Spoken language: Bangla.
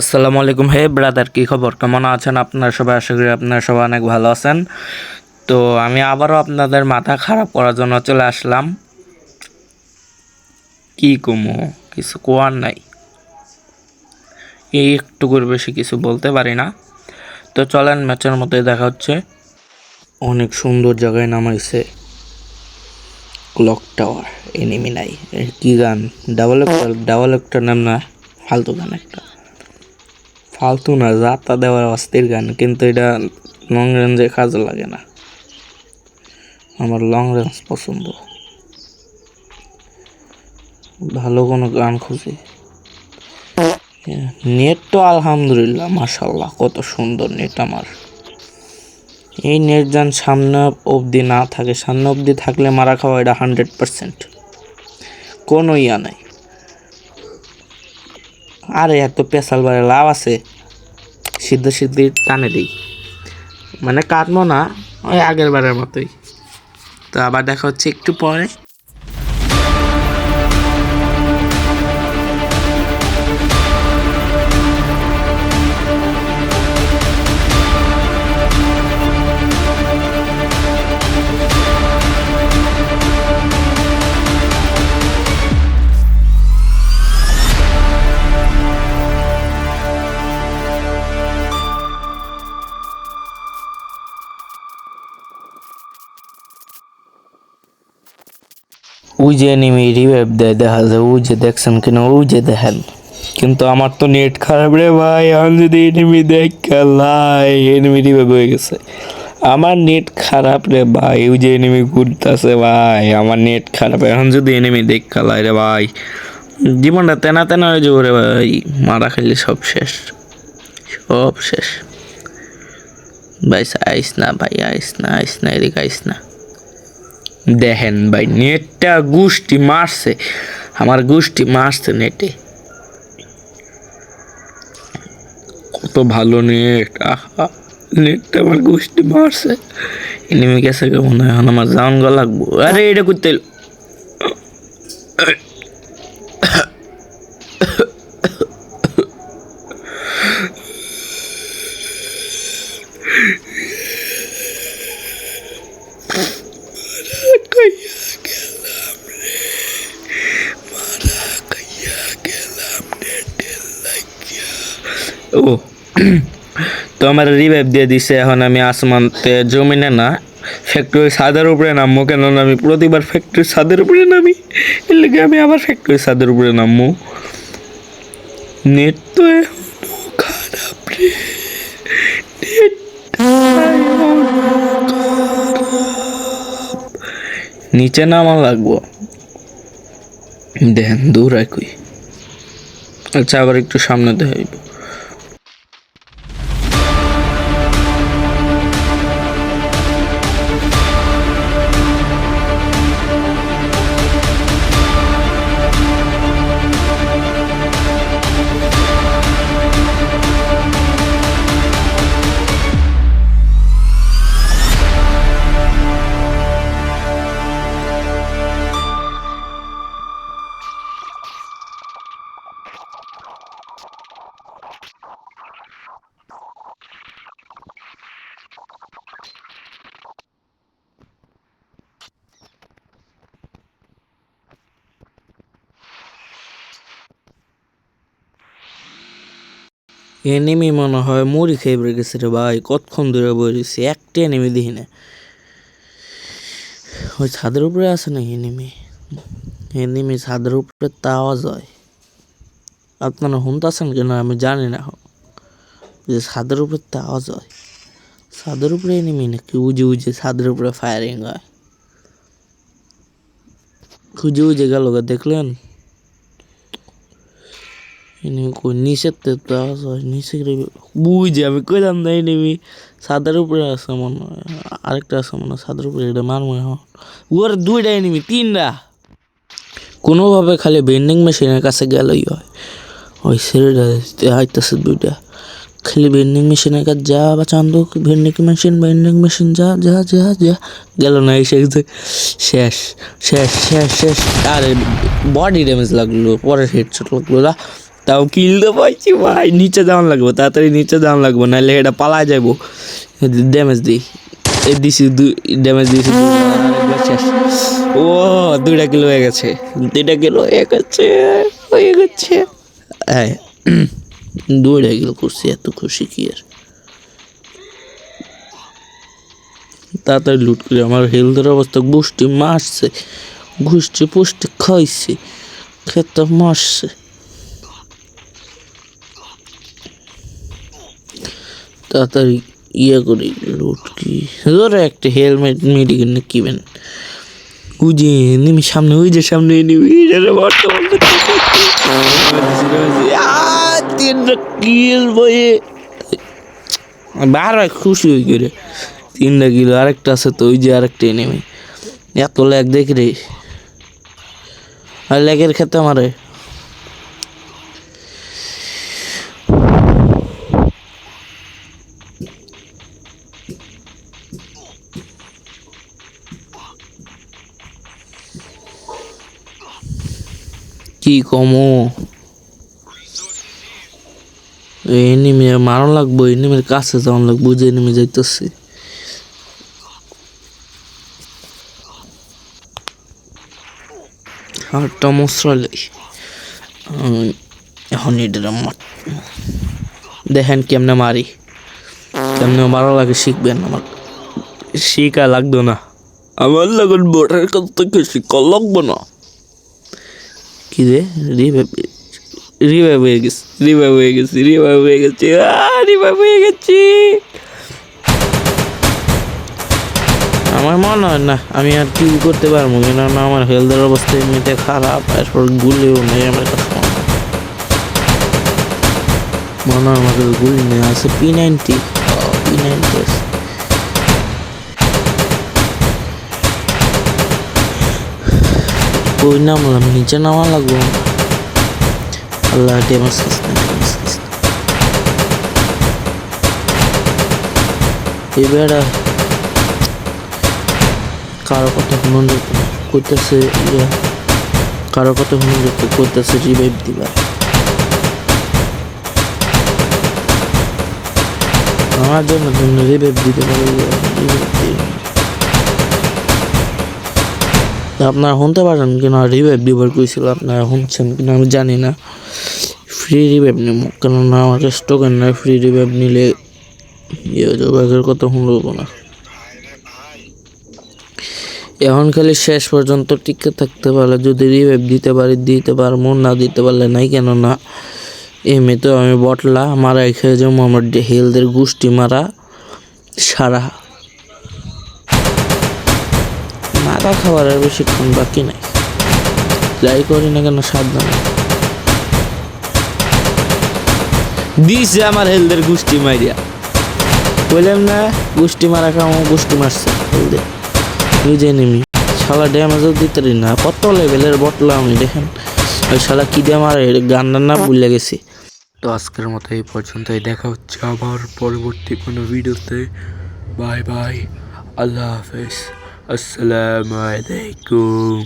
আসসালামু আলাইকুম। হে ব্রাদার, কি খবর? কেমন আছেন আপনারা সবাই? আশা করি আপনারা সবাই অনেক ভালো আছেন। তো আমি আবারও আপনাদের মাথা খারাপ করার জন্য চলে আসলাম। কি কমো, কিছু কোয়ার নাই, এই একটু করে বেশি কিছু বলতে পারি না। তো চলেন, ম্যাচের মধ্যে দেখা হচ্ছে। অনেক সুন্দর জায়গায় নামাইছে ক্লক টাওয়ার, এনিমি নাই। কি গান? ডাবল একটা নাম না, ফালতু গান একটা, ফালতু না, যাতা দেওয়ার অস্থির গান, কিন্তু এটা লং রেঞ্জে কাজে লাগে না। আমার লং রেঞ্জ পছন্দ। ভালো কোনো গান খুঁজি। নেট তো আলহামদুলিল্লাহ, মাশাল্লাহ, কত সুন্দর নেট আমার। এই নেট যান সামনে অবধি না থাকে, সামনে অবধি থাকলে মারা খাওয়া, এটা 100%, কোনো ইয়া নাই। আরে এত পেশাল বারে লাভ আছে, সিদ্ধ টানে দিই, মানে কাটবো না, ওই আগের বারের মতোই। তো আবার দেখা হচ্ছে একটু পরে। ওই যে এনিমি রিভাইভ দেয়, দেখা যায়, ওই যে দেখছেন কিনা, ওই যে দেখেন। কিন্তু আমার তো নেট খারাপ রে ভাই, আমি যদি এনিমি দেখ লাই, এনিমি রিভাইভ হয়ে গেছে। আমার নেট খারাপ রে ভাই, ওই যে এনিমি ঘুরতেছে ভাই, আমার নেট খারাপ। এখন যদি এনিমি দেখ লাই রে ভাই, জীবনটা তেনা তেনা হয়ে যাবো রে ভাই, মারা খাইলে সব শেষ, সব শেষ। ভাই আইস না ভাই, আইস না, আইস না, এদিকে আইস না। দেখেন ভাই, নেটটা গুষ্টি মারছে, আমার গুষ্টি মারছে নেটে। কত ভালো নেট, আহা, নেটটা আমার গুষ্টি মারছে। এনিমি গেছে কেমন, এখন আমার জান গা লাগবো। আরে এটা করতে ও তো আমার রিভাইভ দিয়ে দিছে। এখন আমি আসমানতে, জমিনে না, ফ্যাক্টরি ছাদের উপরে নামবো। কেননা আমি প্রতিবার ফ্যাক্টরি ছাদের উপরে নামি, এর লেগে আমি আবার ফ্যাক্টরি ছাদের উপরে নামবো। নেট তো এখনো খারাপ রে, নেট নিচে নামা লাগবো। দেখেন দূর একই। আচ্ছা, আবার একটু সামনে দেখাইব। এনিমি মনে হয় মুড়ি খেয়ে বেড়ে গেছে রে ভাই, কতক্ষণ ধরে বই রয়েছে, একটা এনিমি দেখি না। ওই ছাদের উপরে আছে না এনিমি, এনিমি ছাদের উপরে তা আওয়াজ হয়। আপনারা শুনতেছেন কেন আমি জানি না, যে ছাদের উপরে তা আওয়াজ হয়। ছাদের উপরে এনিমি নাকি উজে উজে ছাদের উপরে ফায়ারিং হয়। খুঁজে উজে গেল, দেখলেন? নিচের তো আওয়াজ হয়, নিচে বুঝে আমি কইলাম না এনিমি ছাদের উপরে আছে মনে হয়, আরেকটা আছে মনে হয় ছাদের উপরে, এটা মারমো এখন। ওর দুইটা এনিমি, তিনটা। কোনোভাবে খালি ভেন্ডিং মেশিনের কাছে গেলেই হয়, ওই ছেলেটা হাইতেছে দুইটা, খালি ভেন্ডিং মেশিনের কাছে যা, বা চান্দু ভেন্ডিং মেশিন যা যা যা যা, গেল না, এসে শেষ শেষ শেষ শেষ। আরে বডি ড্যামেজ লাগলো, পরে হেডশট লাগলো না। তাও কিল তো পাইছি ভাই। নিচে যাওয়ান লাগবো, তাড়াতাড়ি নিচে যাওয়ান লাগবো, নাহলে এটা পালা যাবো। ড্যামেজ দিই, এই দিছি ড্যামেজ দিয়েছি। শেষ। ও 2টা কিলো হয়ে গেছে, 2টা কিলো হয়ে গেছে। হ্যাঁ 2টা কিলো করছি, এত খুশি কি আর। তাড়াতাড়ি লুট করে আমার হেলথের অবস্থা গোষ্ঠী মারছে, গোষ্ঠী পুষ্টি খাইছে, খেতে মারছে। তাড়াতাড়ি করি লুট কি ধরে একটা হেলমেট মেডিকেল কিবেন। ওই যে এনিমি সামনে, ওই যে সামনে এনিমি, কিল বয়ে বারবার খুশি হয়ে গেলে 3টা কিলো। আরেকটা আছে তো, ওই যে আরেকটা এনিমি। এত ল্যাগ দেখি রে, আর ল্যাগের খেতে আমারে। কি কমো এনিমি মারণ লাগবো, এনিমির কাছে যাওয়ান লাগবো, যে এনিমি যাইতেছে। হাড়টা মশরালে এখন এটা দেখেন কেমনে মারি, কেমনে মারা লাগে শিখবেন। আমার শিখা লাগতো না, আমার লাগুন বোর্ডের কাছ থেকে শিখা লাগবো না। কি রে রিভাইভ হয়ে গেছি, রিভাইভ হয়ে গেছি, রিভাইভ হয়ে গেছি, রিভাইভ হয়ে গেছি। আমার মনে হয় না আমি আর কি করতে পারবো, কেননা আমার হেলথের অবস্থা এমনিতে খারাপ, এরপর গুলিও নেই আমার কাছে। মনে হয় আমাকে গুলি নেই আছে, P90 আছে। ওই নামলাম, নিচে নামা লাগবো। আল্লাহ ড্যামেজ খাস না, ড্যামেজ খাস না। এবার কারো কথা শুনুন যেত করতেছে, কারো কথা শুনুন যেত করতেছে রিভাইভ দিবার। আমার জন্য রিভাইভ দিতে পারে। আপনারা শুনতে পারেন কিনা রিভাইভ দিবার কইছিল, আপনারা শুনছেন কিনা আমি জানি না। ফ্রি রিভাইভ নেব, কেননা আমার স্টোকেন নাই। ফ্রি রিভাইভ নিলে ব্যাগের কথা শুনবো না। এখন খালি শেষ পর্যন্ত টিকে থাকতে পারলে যদি রিভাইভ দিতে পারবো, না দিতে পারলে নাই। কেননা এমনিতেও আমি বটলা মারা খেয়ে যাবো, আমার হেলথের গোষ্ঠী মারা সারা। মারা খাবার আর বেশিক্ষণ বাকি নাই, যাই করি না কেন সাবধানে দিছে আমার হেলথের গোষ্ঠী মারিয়া। বললাম না গোষ্ঠী মারা খাওয়া, গোষ্ঠী মারছে হেলথের। বুঝে নিমি শালা ড্যামেজও দিতে পারি না, কত লেভেলের বটলা আমি দেখেন। ওই শালা কি দিয়ে আমার গান্ডার না ভুলে গেছি। তো আজকের মতো এই পর্যন্তই, দেখা হচ্ছে আবার পরবর্তী কোনো ভিডিওতে। বাই বাই, আল্লাহ হাফেজ, আসসালামু আলাইকুম।